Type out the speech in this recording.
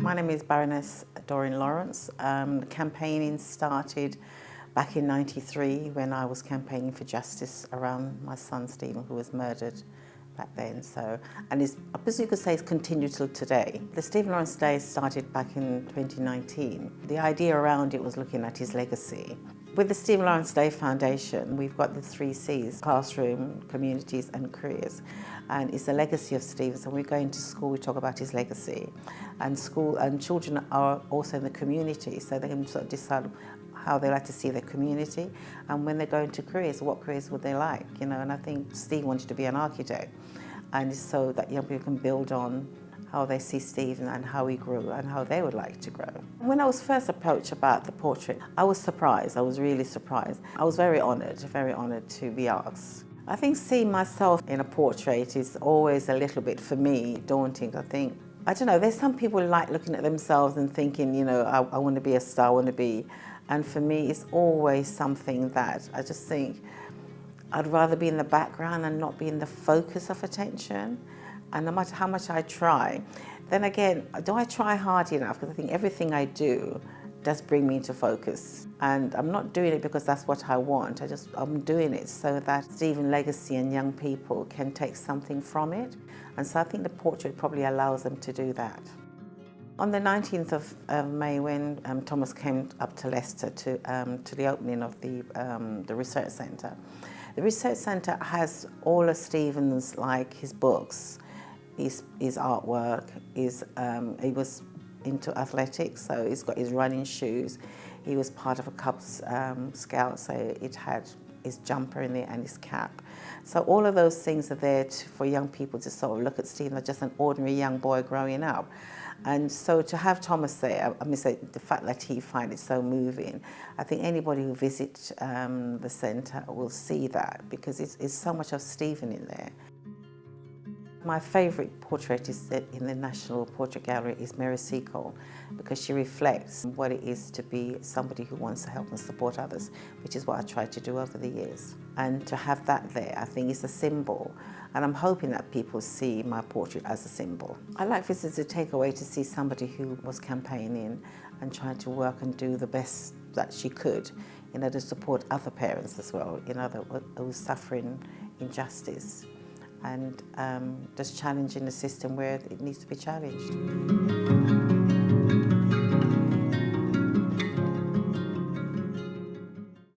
My name is Baroness Lawrence. Campaigning started back in '93 when I was campaigning for justice around my son Stephen, who was murdered back then. And I suppose you could say it's continued till today. The Stephen Lawrence Day started back in 2019. The idea around it was looking at his legacy. With the Stephen Lawrence Day Foundation, we've got the 3 C's: classroom, communities and careers. And it's the legacy of Stephen. So when we go into school, we talk about his legacy. And school and children are also in the community, so they can sort of decide how they like to see their community. And when they go into careers, what careers would they like, you know? And I think Steve wanted to be an architect. And so that young people can build on how they see Stephen and how he grew and how they would like to grow. When I was first approached about the portrait, I was surprised. I was really surprised. I was very honoured to be asked. I think seeing myself in a portrait is always a little bit, for me, daunting. I don't know, there's some people who like looking at themselves and thinking, you know, I want to be a star, I want to be. And for me, it's always something that I just think I'd rather be in the background and not be in the focus of attention. And no matter how much I try, then again, do I try hard enough? Because I think everything I do does bring me into focus. And I'm not doing it because that's what I want. I'm doing it so that Stephen's legacy and young people can take something from it. And so I think the portrait probably allows them to do that. On the 19th of May, when Thomas came up to Leicester to the opening of the research centre, the research centre has all of Stephen's, like his books, his artwork, he was into athletics, so he's got his running shoes. He was part of a Cubs scout, so it had his jumper in there and his cap. So all of those things are there for young people to sort of look at Stephen as just an ordinary young boy growing up. And so to have Thomas there, I mean, so the fact that he finds it so moving, I think anybody who visits the centre will see that, because it's so much of Stephen in there. My favourite portrait is in the National Portrait Gallery is Mary Seacole, because she reflects what it is to be somebody who wants to help and support others, which is what I tried to do over the years. And to have that there, I think is a symbol, and I'm hoping that people see my portrait as a symbol. I like visitors to take away to see somebody who was campaigning and trying to work and do the best that she could, you know, to support other parents as well, you know, who are suffering injustice, and just challenging the system where it needs to be challenged.